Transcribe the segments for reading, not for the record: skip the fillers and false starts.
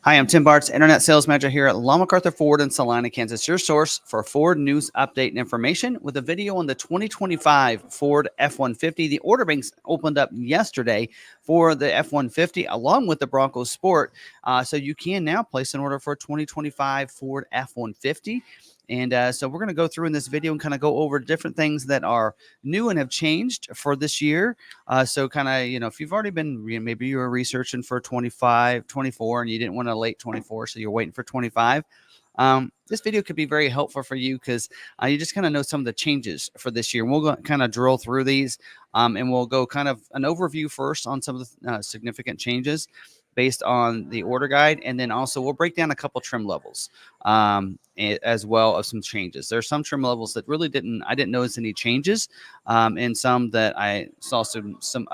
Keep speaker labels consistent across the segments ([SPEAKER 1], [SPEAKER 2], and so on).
[SPEAKER 1] Hi, I'm Tim Bartz, Internet Sales Manager here at McArthur Ford in Salina, Kansas. Your source for Ford news update and information with a video on the 2025 Ford F-150. The order banks opened up yesterday for the F-150 along with the Bronco Sport. So you can now place an order for a 2025 Ford F-150. And so we're going to go through in this video and kind of go over different things that are new and have changed for this year. So kind of, if you've already been, maybe you were researching for 25, 24, and you didn't want a late 24, so you're waiting for 25. This video could be very helpful for you because you just kind of know some of the changes for this year. And we'll go kind of drill through these and we'll go kind of an overview first on some of the significant changes based on the order guide. And then also we'll break down a couple trim levels as well of some changes. There are some trim levels that really I didn't notice any changes, and some that I saw some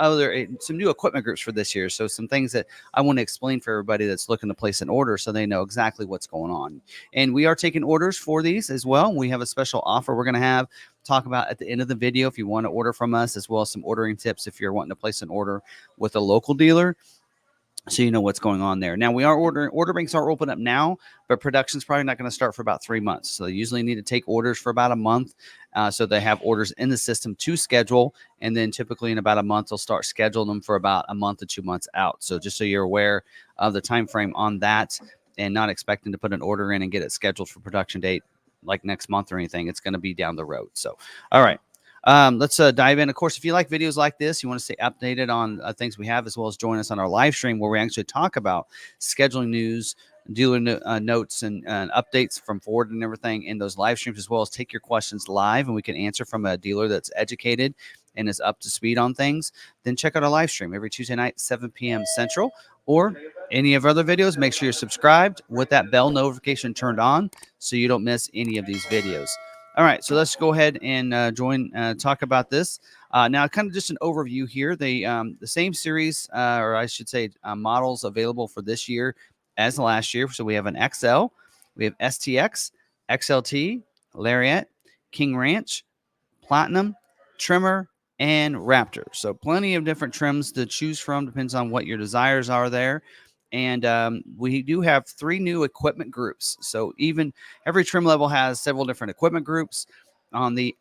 [SPEAKER 1] new equipment groups for this year. So some things that I want to explain for everybody that's looking to place an order so they know exactly what's going on. And we are taking orders for these as well. We have a special offer we're going to talk about at the end of the video if you want to order from us, as well as some ordering tips if you're wanting to place an order with a local dealer, so you know what's going on there. Now, order banks are open up now, but production's probably not going to start for about 3 months. So they usually need to take orders for about a month. So they have orders in the system to schedule. And then typically in about a month, they'll start scheduling them for about a month to 2 months out. So just so you're aware of the time frame on that and not expecting to put an order in and get it scheduled for production date like next month or anything. It's going to be down the road. So, all right. Let's dive in. Of course, if you like videos like this, you want to stay updated on things we have, as well as join us on our live stream where we actually talk about scheduling news, dealer notes, and updates from Ford and everything in those live streams, as well as take your questions live and we can answer from a dealer that's educated and is up to speed on things. Then check out our live stream every Tuesday night, 7 p.m. Central, or any of our other videos. Make sure you're subscribed with that bell notification turned on so you don't miss any of these videos. All right, so let's go ahead and talk about this. Now, kind of just an overview here. The same series, or I should say models available for this year as last year. So we have an XL, we have STX, XLT, Lariat, King Ranch, Platinum, Tremor, and Raptor. So plenty of different trims to choose from. Depends on what your desires are there. And we do have 3 new equipment groups. So every trim level has several different equipment groups. On the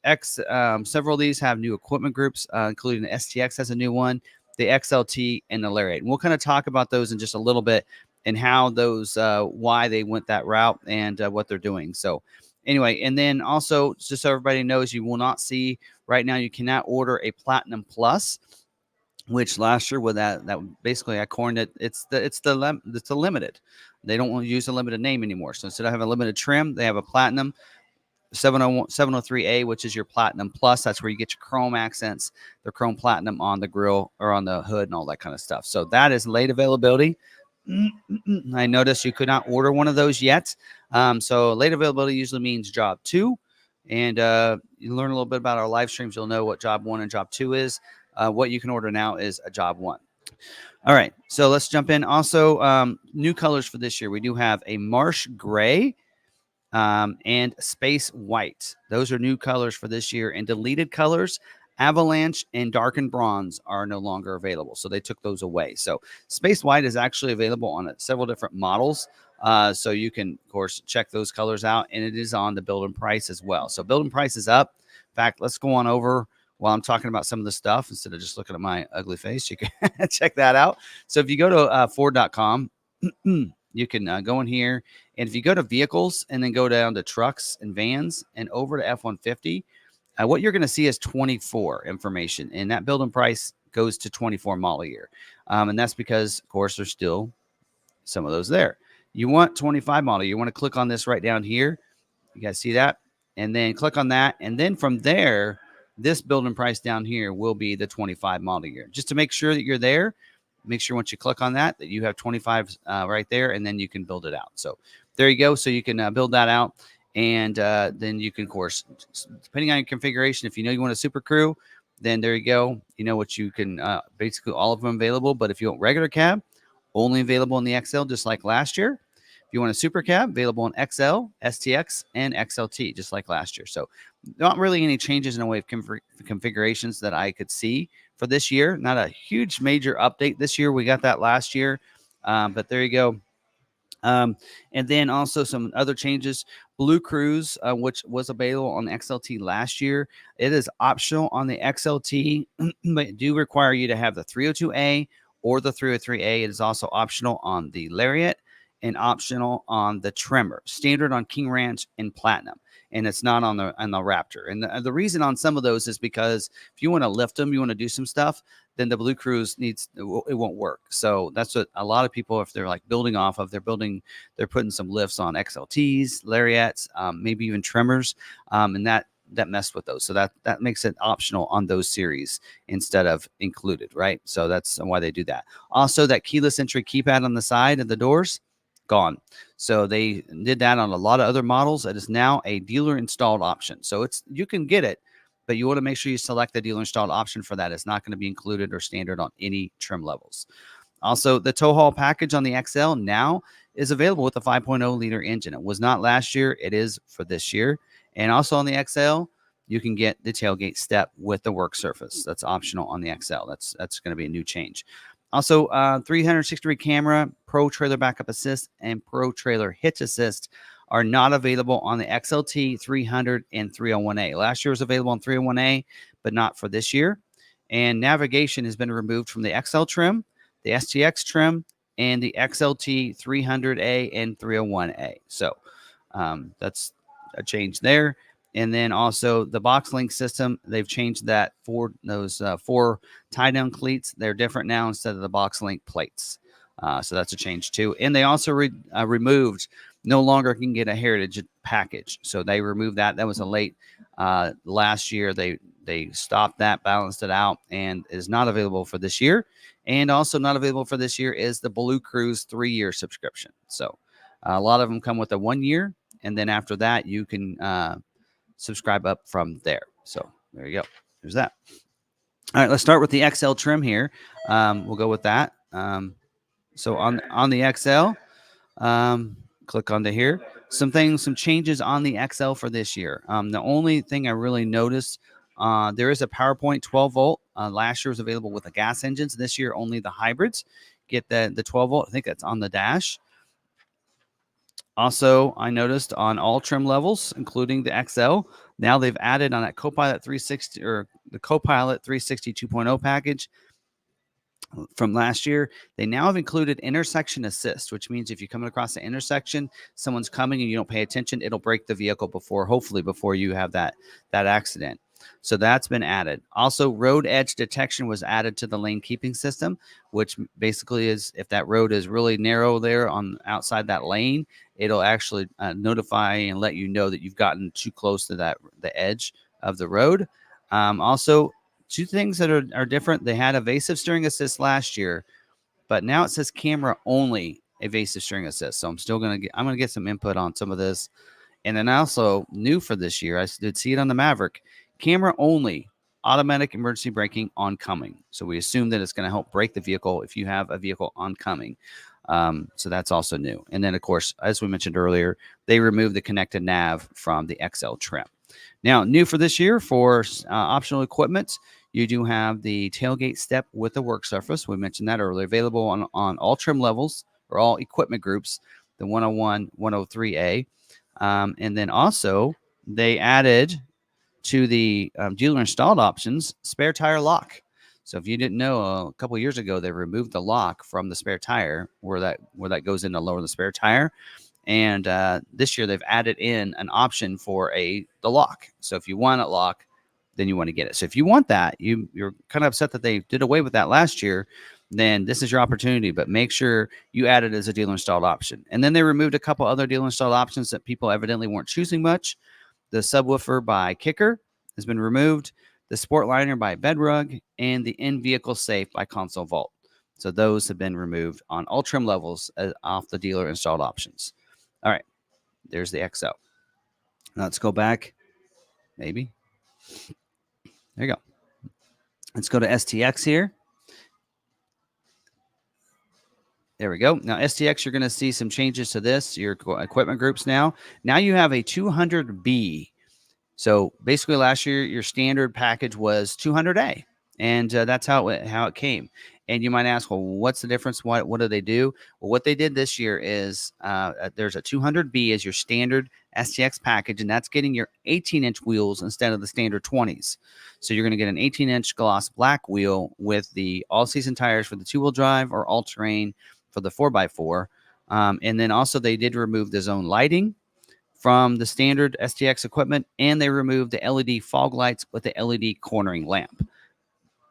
[SPEAKER 1] X, several of these have new equipment groups, including the STX has a new one, the XLT, and the Lariat. And we'll kind of talk about those in just a little bit and how those, why they went that route and what they're doing. So anyway, and then also just so everybody knows, you will not see right now, you cannot order a Platinum Plus, which last year with that basically I coined it. It's the limited. They don't want to use a limited name anymore. So instead of having a limited trim, they have a Platinum 703A, which is your Platinum Plus. That's where you get your chrome accents, the chrome platinum on the grill or on the hood and all that kind of stuff. So that is late availability. I noticed you could not order one of those yet. So late availability usually means job 2. And you learn a little bit about our live streams. You'll know what job 1 and job 2 is. What you can order now is a job 1. All right, so let's jump in. Also, new colors for this year. We do have a Marsh Gray and Space White. Those are new colors for this year. And deleted colors, Avalanche and Darkened Bronze, are no longer available. So they took those away. So Space White is actually available on several different models. So you can, of course, check those colors out. And it is on the build-in price as well. So build-in price is up. In fact, let's go on over while I'm talking about some of the stuff instead of just looking at my ugly face. You can check that out. So if you go to Ford.com, you can go in here. And if you go to vehicles and then go down to trucks and vans and over to F-150, what you're going to see is 24 information. And that build-in price goes to 24 model year. And that's because, of course, there's still some of those there. You want 25 model. You want to click on this right down here. You guys see that? And then click on that. And then from there, this build-in price down here will be the 25 model year. Just to make sure that you're there, make sure once you click on that you have 25 right there, and then you can build it out. So there you go. So you can build that out, and then you can, of course, depending on your configuration, if you know you want a Super Crew, then there you go. You know what you can, basically all of them available. But if you want regular cab, only available in the XL, just like last year. If you want a Super Cab, available in XL, STX, and XLT, just like last year. So not really any changes in the way of configurations that I could see for this year. Not a huge major update this year. We got that last year. But there you go. Um, and then also some other changes. Blue Cruise, which was available on the XLT last year, it is optional on the XLT, but it do require you to have the 302A or the 303A. It is also optional on the Lariat and optional on the Tremor. Standard on King Ranch and Platinum, and it's not on the Raptor. And the reason on some of those is because if you want to lift them, you want to do some stuff, then the Blue Cruise it won't work. So that's what a lot of people, if they're like building off of, they're putting some lifts on XLTs, Lariats, maybe even Tremors, and that messed with those. So that makes it optional on those series instead of included, right? So that's why they do that. Also, that keyless entry keypad on the side of the doors, gone. So they did that on a lot of other models. It is now a dealer installed option. So you can get it, but you want to make sure you select the dealer installed option for that. It's not going to be included or standard on any trim levels. Also, the tow haul package on the XL now is available with the 5.0 liter engine. It was not last year. It is for this year. And also on the XL, you can get the tailgate step with the work surface. That's optional on the XL. That's going to be a new change. Also, 360-degree camera, Pro Trailer Backup Assist, and Pro Trailer Hitch Assist are not available on the XLT 300 and 301A. Last year was available on 301A, but not for this year. And navigation has been removed from the XL trim, the STX trim, and the XLT 300A and 301A. So that's a change there. And then also the box link system, they've changed that for those 4 tie down cleats. They're different now instead of the box link plates. So that's a change too. And they also removed, no longer can get a heritage package. So they removed that. That was a late last year. They stopped that, balanced it out, and is not available for this year. And also not available for this year is the Blue Cruise 3-year subscription. So a lot of them come with a 1 year, and then after that you can subscribe up from there. So there you go. There's that. All right, let's start with the XL trim here. We'll go with that. So on the XL, click onto here. Some changes on the XL for this year. The only thing I really noticed, there is a PowerPoint 12 volt. Last year was available with the gas engines. This year only the hybrids get the 12 volt. I think that's on the dash. Also, I noticed on all trim levels, including the XL, now they've added on that Copilot 360 or the Copilot 360 2.0 package from last year. They now have included intersection assist, which means if you're coming across the intersection, someone's coming and you don't pay attention, it'll brake the vehicle hopefully before you have that accident. So that's been added. Also, road edge detection was added to the lane keeping system, which basically is if that road is really narrow there on outside that lane, it'll actually notify and let you know that you've gotten too close to the edge of the road. Also, 2 things that are different. They had evasive steering assist last year, but now it says camera only evasive steering assist. So I'm going to get some input on some of this. And then also new for this year, I did see it on the Maverick, camera only automatic emergency braking oncoming. So we assume that it's going to help brake the vehicle if you have a vehicle oncoming. So that's also new. And then, of course, as we mentioned earlier, they removed the connected nav from the XL trim. Now, new for this year for optional equipment, you do have the tailgate step with the work surface. We mentioned that earlier. Available on all trim levels or all equipment groups, the 101, 103A. And then also they added to the dealer installed options spare tire lock. So if you didn't know, a couple of years ago they removed the lock from the spare tire where that goes in to lower the spare tire. And this year they've added in an option for the lock. So if you want a lock, then you want to get it. So if you want that, you're kind of upset that they did away with that last year, then this is your opportunity. But make sure you add it as a dealer installed option. And then they removed a couple other dealer installed options that people evidently weren't choosing much. The subwoofer by Kicker has been removed. The Sportliner by Bedrug, and the in-vehicle safe by Console Vault. So those have been removed on all trim levels off the dealer installed options. All right, there's the XL. Now let's go back. Maybe. There you go. Let's go to STX here. There we go. Now, STX, you're going to see some changes to this, your equipment groups now. Now you have a 200B. So basically last year, your standard package was 200A. And that's how it came. And you might ask, well, what's the difference? What do they do? Well, what they did this year is there's a 200B as your standard STX package, and that's getting your 18-inch wheels instead of the standard 20s. So you're going to get an 18-inch gloss black wheel with the all-season tires for the two-wheel drive or all-terrain for the 4x4. And then also they did remove the zone lighting from the standard STX equipment, and they removed the LED fog lights with the LED cornering lamp.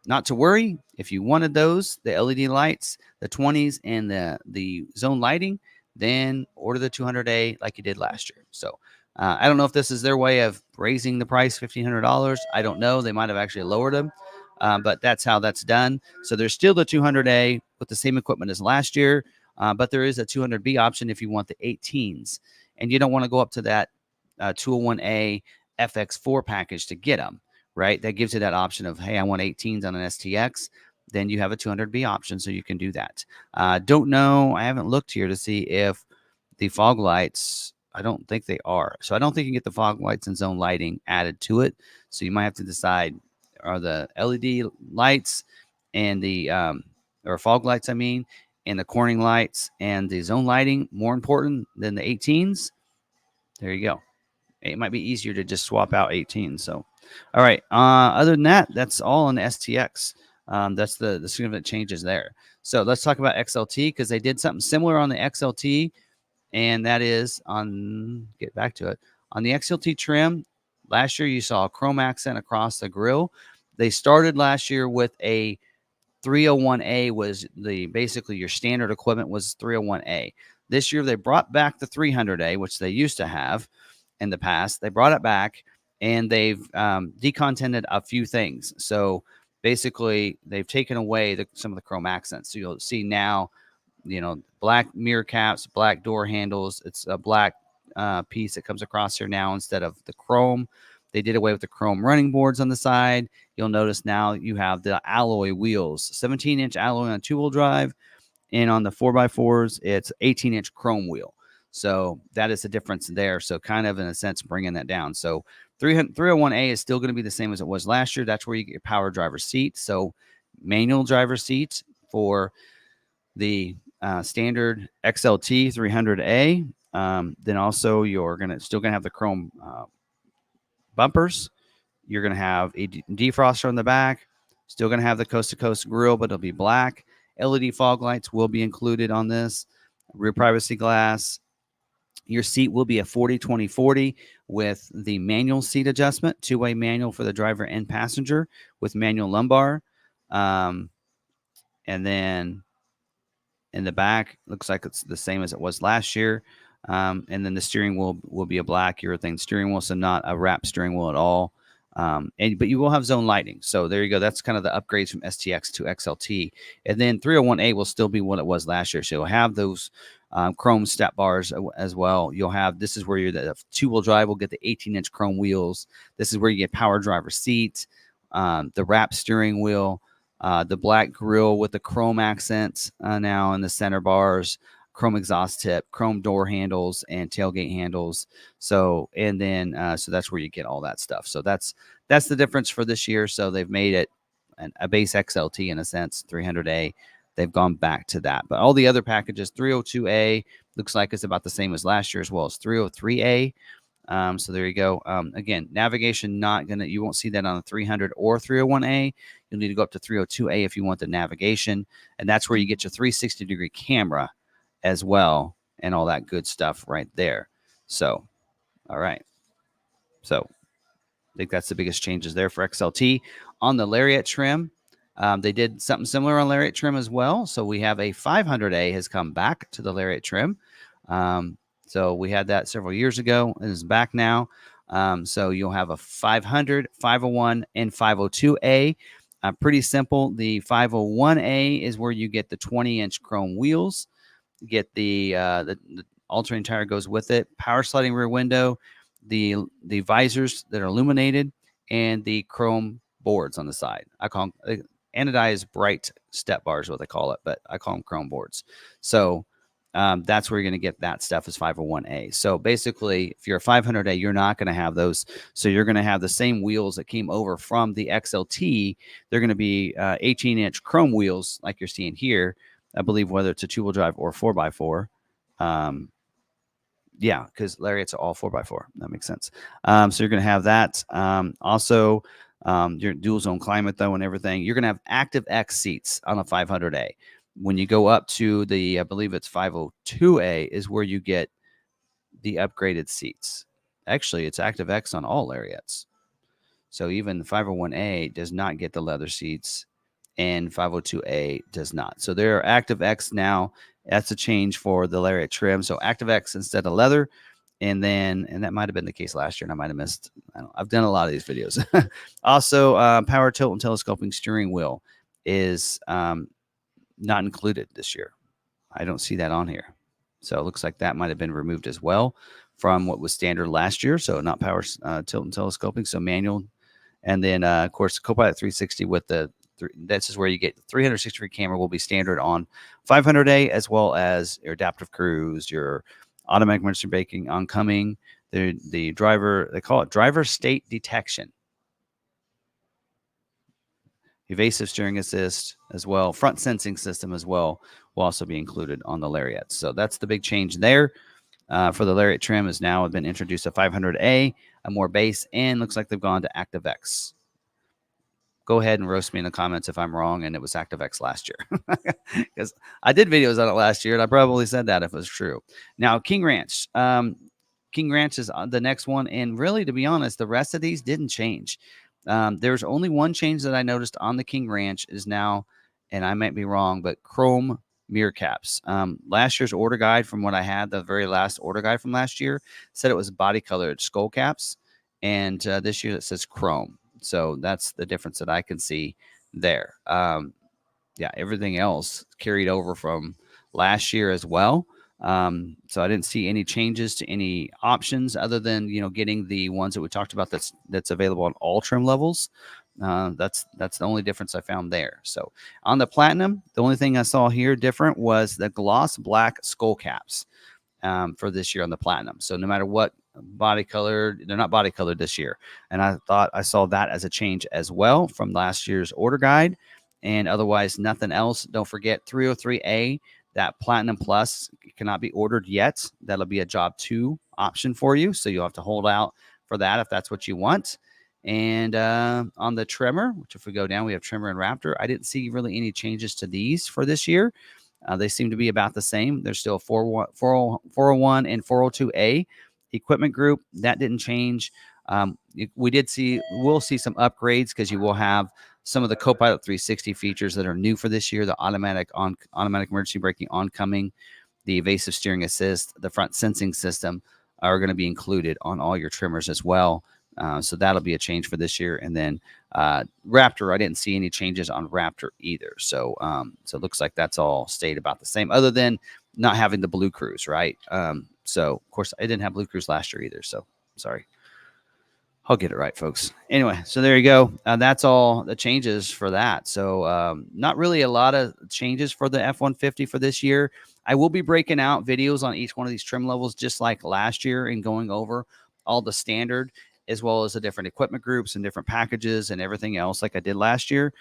[SPEAKER 1] Not to worry, if you wanted those, the LED lights, the 20s, and the zone lighting, then order the 200A like you did last year. So I don't know if this is their way of raising the price $1,500. I don't know. They might have actually lowered them, but that's how that's done. So there's still the 200A with the same equipment as last year, but there is a 200B option if you want the 18s. And you don't want to go up to that 201A FX4 package to get them. Right, that gives you that option of, hey, I want 18s on an STX. Then you have a 200B option, so you can do that. Don't know. I haven't looked here to see if the fog lights. I don't think they are. So I don't think you can get the fog lights and zone lighting added to it. So you might have to decide: are the LED lights and the or fog lights, I mean, and the cornering lights and the zone lighting more important than the 18s? There you go. It might be easier to just swap out 18. So, all right. Other than that, that's all on the STX. That's the significant changes there. So let's talk about XLT because they did something similar on the XLT, and that is get back to it. On the XLT trim, last year you saw a chrome accent across the grill. They started last year with a 301A was basically your standard equipment was 301A. This year they brought back the 300A, which they used to have in the past. They brought it back and they've decontented a few things. So basically they've taken away some of the chrome accents. So you'll see now, black mirror caps, black door handles. It's a black piece that comes across here now instead of the chrome. They did away with the chrome running boards on the side. You'll notice now you have the alloy wheels, 17-inch alloy on two-wheel drive, and on the 4x4s, it's 18-inch chrome wheel. So that is the difference there. So kind of in a sense bringing that down. So 301A is still going to be the same as it was last year. That's where you get your power driver seat. So manual driver seat for the standard XLT 300A. Then also you're still going to have the chrome bumpers. You're going to have a defroster on the back. Still going to have the coast-to-coast grill, but it'll be black. LED fog lights will be included on this. Rear privacy glass. Your seat will be a 40-20-40 with the manual seat adjustment, two-way manual for the driver and passenger with manual lumbar. And then in the back, looks like it's the same as it was last year. And then the steering wheel will be a black urethane steering wheel, so not a wrap steering wheel at all. But you will have zone lighting. So there you go. That's kind of the upgrades from STX to XLT. And then 301A will still be what it was last year. So you'll have those chrome step bars as well. This is where the two-wheel drive will get the 18-inch chrome wheels. This is where you get power driver seat, the wrap steering wheel, the black grille with the chrome accents now in the center bars, chrome exhaust tip, chrome door handles, and tailgate handles. So that's where you get all that stuff. So that's the difference for this year. So they've made it a base XLT in a sense, 300A. They've gone back to that. But all the other packages, 302A looks like it's about the same as last year, as well as 303A. So there you go. Again, navigation you won't see that on the 300 or 301A. You'll need to go up to 302A if you want the navigation, and that's where you get your 360-degree camera as well, and all that good stuff right there. So, all right. So I think that's the biggest changes there for XLT. On the Lariat trim, they did something similar on Lariat trim as well. So we have a 500A has come back to the Lariat trim. So we had that several years ago and is back now. So you'll have a 500, 501, and 502A. Pretty simple. The 501A is where you get the 20-inch chrome wheels. You get the all-terrain tire goes with it. Power sliding rear window, the visors that are illuminated, and the chrome boards on the side. I call them anodized bright step bars, what they call it, but I call them chrome boards. So that's where you're going to get that stuff as 501A. So basically, if you're a 500A, you're not going to have those. So you're going to have the same wheels that came over from the XLT. They're going to be 18-inch chrome wheels like you're seeing here. I believe whether it's a 2-wheel drive or 4x4. Yeah, because Lariats are all 4x4. That makes sense. So you're going to have that. Also, your dual zone climate, though, and everything. You're going to have Active X seats on a 500A. When you go up to the, I believe it's 502A, is where you get the upgraded seats. Actually, it's Active X on all Lariats. So even the 501A does not get the leather seats, and 502A does not. So there are Active X now. That's a change for the Lariat trim. So Active X instead of leather. And that might have been the case last year, and I might have missed. I've done a lot of these videos. Also, power tilt and telescoping steering wheel is not included this year. I don't see that on here. So it looks like that might have been removed as well from what was standard last year. So not power tilt and telescoping, so manual. And then, of course, Copilot 360 with this is where you get the 360-degree camera will be standard on 500A, as well as your adaptive cruise, your automatic emergency braking, oncoming, the driver, they call it driver state detection. Evasive steering assist as well, front sensing system as well will also be included on the Lariat. So that's the big change there. For the Lariat trim has now been introduced a 500A, a more base, and looks like they've gone to ActiveX. Go ahead and roast me in the comments if I'm wrong and it was ActiveX last year. Because I did videos on it last year, and I probably said that if it was true. Now, King Ranch. King Ranch is the next one, and really, to be honest, the rest of these didn't change. There's only one change that I noticed on the King Ranch is now, and I might be wrong, but chrome mirror caps. Last year's order guide, from what I had, the very last order guide from last year, said it was body colored skull caps, and this year it says chrome. So that's the difference that I can see there. Yeah, everything else carried over from last year as well. So I didn't see any changes to any options other than, getting the ones that we talked about that's available on all trim levels. That's the only difference I found there. So on the Platinum, the only thing I saw here different was the gloss black skull caps for this year on the Platinum. So no matter what body color, they're not body colored this year. And I thought I saw that as a change as well from last year's order guide. And otherwise, nothing else. Don't forget 303A, that Platinum Plus cannot be ordered yet. That'll be a job 2 option for you. So you'll have to hold out for that if that's what you want. And on the Tremor, which if we go down, we have Tremor and Raptor. I didn't see really any changes to these for this year. They seem to be about the same. There's still 401 and 402A equipment group. That didn't change. We'll see some upgrades because you will have some of the Copilot 360 features that are new for this year, the automatic emergency braking oncoming, the evasive steering assist, the front sensing system are going to be included on all your trimmers as well. So that'll be a change for this year. And then Raptor, I didn't see any changes on Raptor either. So it looks like that's all stayed about the same, other than not having the Blue Cruise, right? So of course I didn't have Blue Cruise last year either. So sorry. I'll get it right, folks. Anyway, so there you go. That's all the changes for that. So not really a lot of changes for the F-150 for this year. I will be breaking out videos on each one of these trim levels, just like last year, and going over all the standard as well as the different equipment groups and different packages and everything else like I did last year.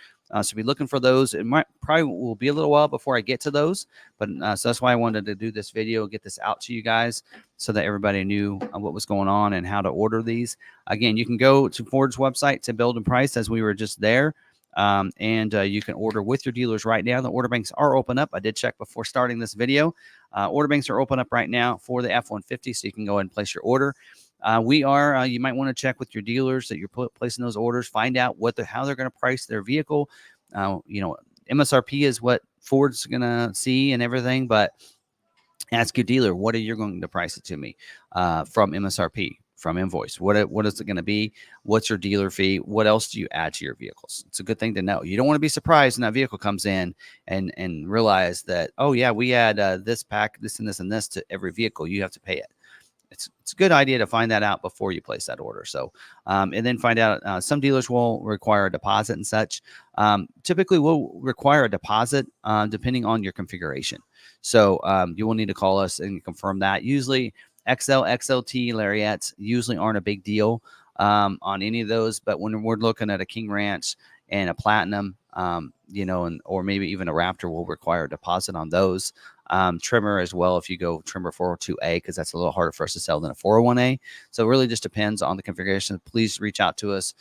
[SPEAKER 1] So be looking for those. It probably will be a little while before I get to those, but so that's why I wanted to do this video, get this out to you guys so that everybody knew what was going on and how to order these. Again, you can go to Ford's website to build and price, as we were just there. And you can order with your dealers right now. The order banks are open up. I did check before starting this video. Order banks are open up right now for the F-150, so you can go ahead and place your order. You might want to check with your dealers that you're placing those orders, find out how they're going to price their vehicle. MSRP is what Ford's going to see and everything, but ask your dealer, what are you going to price it to me from MSRP, from invoice? What is it going to be? What's your dealer fee? What else do you add to your vehicles? It's a good thing to know. You don't want to be surprised when that vehicle comes in and realize that, oh yeah, we add this pack, this and this and this to every vehicle. You have to pay it. It's a good idea to find that out before you place that order. So, and then find out, some dealers will require a deposit and such. Typically will require a deposit depending on your configuration. So you will need to call us and confirm that. Usually XLT Lariats usually aren't a big deal on any of those, but when we're looking at a King Ranch and a Platinum, or maybe even a Raptor, will require a deposit on those. Tremor as well, if you go Tremor 402A, because that's a little harder for us to sell than a 401A. So it really just depends on the configuration. Please reach out to us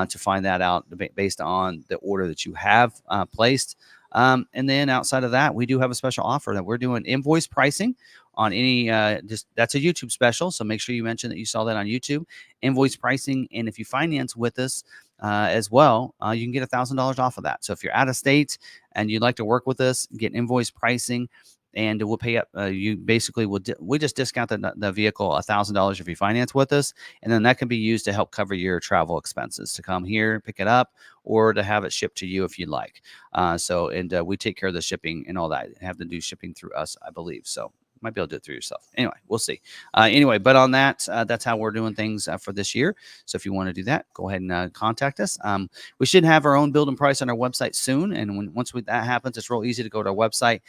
[SPEAKER 1] to find that out based on the order that you have placed. And then outside of that, we do have a special offer that we're doing invoice pricing on any that's a YouTube special. So make sure you mention that you saw that on YouTube. Invoice pricing, and if you finance with us as well, you can get $1,000 off of that. So if you're out of state and you'd like to work with us, get invoice pricing, and we'll pay up. You basically we just discount the vehicle $1,000 if you finance with us, and then that can be used to help cover your travel expenses to come here, pick it up, or to have it shipped to you if you'd like. We take care of the shipping and all that. Have to do shipping through us, I believe. So might be able to do it through yourself. Anyway, we'll see. But on that, that's how we're doing things for this year. So if you want to do that, go ahead and contact us. We should have our own build and price on our website soon. And once that happens, it's real easy to go to our website,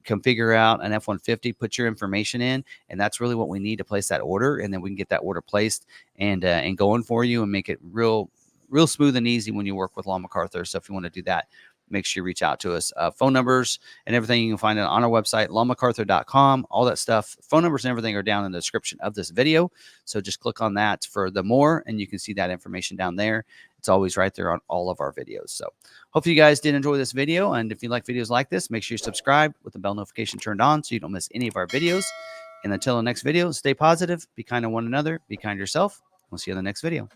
[SPEAKER 1] configure out an F-150, put your information in, and that's really what we need to place that order. And then we can get that order placed and going for you and make it real smooth and easy when you work with McArthur. So if you want to do that, make sure you reach out to us. Phone numbers and everything, you can find it on our website, McArthur.com. All that stuff, phone numbers and everything are down in the description of this video. So just click on that for the more, and you can see that information down there. It's always right there on all of our videos. So hopefully you guys did enjoy this video. And if you like videos like this, make sure you subscribe with the bell notification turned on so you don't miss any of our videos. And until the next video, stay positive, be kind to one another, be kind to yourself. We'll see you in the next video.